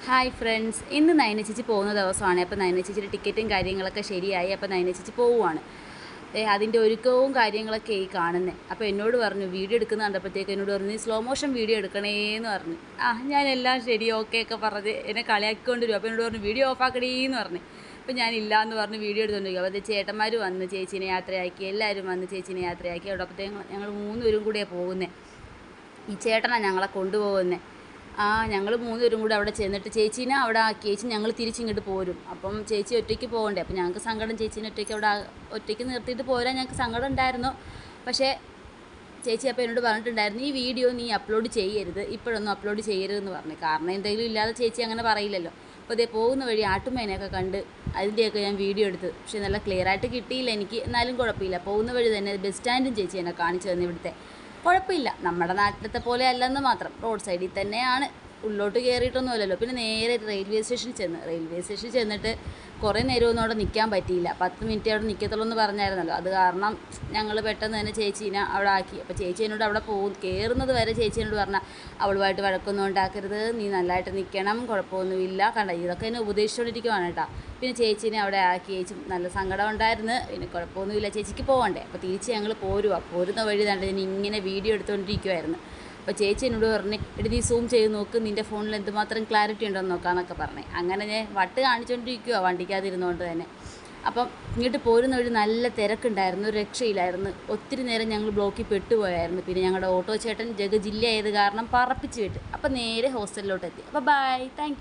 Hi friends, ഇന്ന് നയന ചേച്ചി പോകുന്ന ദിവസമാണ്. അപ്പോൾ നയന ചേച്ചിയുടെ ടിക്കറ്റും കാര്യങ്ങളൊക്കെ ശരിയായി. അപ്പോൾ നയന ചേച്ചി പോവുകയാണ്. അതിൻ്റെ ഒരുക്കവും കാര്യങ്ങളൊക്കെ ഈ കാണുന്നത്. അപ്പോൾ എന്നോട് പറഞ്ഞു, വീഡിയോ എടുക്കുന്ന കണ്ടപ്പോഴത്തേക്ക് എന്നോട് പറഞ്ഞു, നീ സ്ലോ മോഷൻ വീഡിയോ എടുക്കണേന്ന് പറഞ്ഞു. ഞാനെല്ലാം ശരി ഓക്കെ ഒക്കെ പറഞ്ഞ് എന്നെ കളിയാക്കിക്കൊണ്ട് വരും. അപ്പോൾ എന്നോട് പറഞ്ഞു, വീഡിയോ ഓഫാക്കണേന്ന് പറഞ്ഞു. അപ്പോൾ ഞാനില്ല എന്ന് പറഞ്ഞ് വീഡിയോ എടുത്തുകൊണ്ടിരിക്കും. അപ്പോൾ ചേട്ടന്മാർ വന്ന് ചേച്ചീനെ യാത്രയാക്കി, എല്ലാവരും വന്ന് ചേച്ചീനെ യാത്രയാക്കി. അപ്പോഴത്തേക്കും ഞങ്ങൾ 3 പേരും കൂടിയാണ് പോകുന്നത്. ഈ ചേട്ടനാണ് ഞങ്ങളെ കൊണ്ടുപോകുന്നത്. ഞങ്ങൾ 3 പേരും കൂടെ അവിടെ ചെന്നിട്ട് ചേച്ചീനെ അവിടെ ആക്കി. ചേച്ചി ഞങ്ങൾ തിരിച്ചിങ്ങോട്ട് പോരും. അപ്പം ചേച്ചി ഒറ്റയ്ക്ക് പോകണ്ടേ. അപ്പം ഞങ്ങൾക്ക് സങ്കടം, ചേച്ചീനെ ഒറ്റയ്ക്ക് നിർത്തിയിട്ട് പോരാൻ ഞങ്ങൾക്ക് സങ്കടം ഉണ്ടായിരുന്നു. പക്ഷേ ചേച്ചി അപ്പോൾ എന്നോട് പറഞ്ഞിട്ടുണ്ടായിരുന്നു, ഈ വീഡിയോ നീ അപ്ലോഡ് ചെയ്യരുത്, ഇപ്പോഴൊന്നും അപ്ലോഡ് ചെയ്യരുതെന്ന് പറഞ്ഞു. കാരണം എന്തെങ്കിലും ഇല്ലാതെ ചേച്ചി അങ്ങനെ പറയില്ലല്ലോ. അപ്പോൾ അതേ പോകുന്ന വഴി ആട്ടുമേനെയൊക്കെ കണ്ട് അതിൻ്റെയൊക്കെ ഞാൻ വീഡിയോ എടുത്ത്. പക്ഷേ നല്ല ക്ലിയറായിട്ട് കിട്ടിയില്ല എനിക്ക്. എന്നാലും കുഴപ്പമില്ല. പോകുന്ന വഴി തന്നെ ബസ് സ്റ്റാൻഡും ചേച്ചി എന്നെ കാണിച്ചു തന്നു. ഇവിടുത്തെ കുഴപ്പമില്ല, നമ്മുടെ നാട്ടിലത്തെ പോലെ അല്ലെന്ന് മാത്രം. റോഡ് സൈഡിൽ തന്നെയാണ്, ഉള്ളോട്ട് കയറിയിട്ടൊന്നുമല്ലല്ലോ. പിന്നെ നേരെ റെയിൽവേ സ്റ്റേഷനിൽ ചെന്നിട്ട് കുറേ നേരമൊന്നും അവിടെ നിൽക്കാൻ പറ്റിയില്ല. 10 മിനിറ്റ് അവിടെ നിൽക്കത്തുള്ളൂ എന്ന് പറഞ്ഞായിരുന്നല്ലോ. അത് കാരണം ഞങ്ങൾ പെട്ടെന്ന് തന്നെ ചേച്ചീനെ അവിടെ ആക്കി. അപ്പോൾ ചേച്ചി എന്നോട് അവിടെ കയറുന്നത് വരെ ചേച്ചി എന്നോട് പറഞ്ഞാൽ, അവളുമായിട്ട് വഴക്കൊന്നും ഉണ്ടാക്കരുത്, നീ നല്ലതായിട്ട് നിൽക്കണം, കുഴപ്പമൊന്നുമില്ല, കണ്ട ഇതൊക്കെ എന്നെ ഉപദേശിച്ചുകൊണ്ടിരിക്കുവാണ് കേട്ടോ. പിന്നെ ചേച്ചീനെ അവിടെ ആക്കി. ചേച്ചി നല്ല സങ്കടം ഉണ്ടായിരുന്നു. പിന്നെ കുഴപ്പമൊന്നുമില്ല, ചേച്ചിക്ക് പോകണ്ടേ. അപ്പോൾ തിരിച്ച് ഞങ്ങൾ പോരുന്ന വഴി തന്നെ ഞാൻ ഇങ്ങനെ വീഡിയോ എടുത്തുകൊണ്ടിരിക്കുമായിരുന്നു. അപ്പോൾ ചേച്ചി എന്നോട് പറഞ്ഞ്, എടി നീ സൂം ചെയ്ത് നോക്ക്, നിൻ്റെ ഫോണിൽ എന്തുമാത്രം ക്ലാരിറ്റി ഉണ്ടെന്ന് നോക്കാമെന്നൊക്കെ പറഞ്ഞേ. അങ്ങനെ ഞാൻ വട്ട് കാണിച്ചുകൊണ്ടിരിക്കുക വണ്ടിക്കകത്തിരുന്നുകൊണ്ട് തന്നെ. അപ്പം ഇങ്ങോട്ട് പോരുന്ന വഴി നല്ല തിരക്കുണ്ടായിരുന്നു, രക്ഷയില്ലായിരുന്നു. ഒത്തിരി നേരം ഞങ്ങൾ ബ്ലോക്കിൽ പെട്ടുപോയായിരുന്നു. പിന്നെ ഞങ്ങളുടെ ഓട്ടോ ചേട്ടൻ ജില്ല ആയത് കാരണം പറപ്പിച്ച് വിട്ട്. അപ്പോൾ നേരെ ഹോസ്റ്റലിലോട്ട് എത്തി. അപ്പോൾ ബൈ, താങ്ക് യു.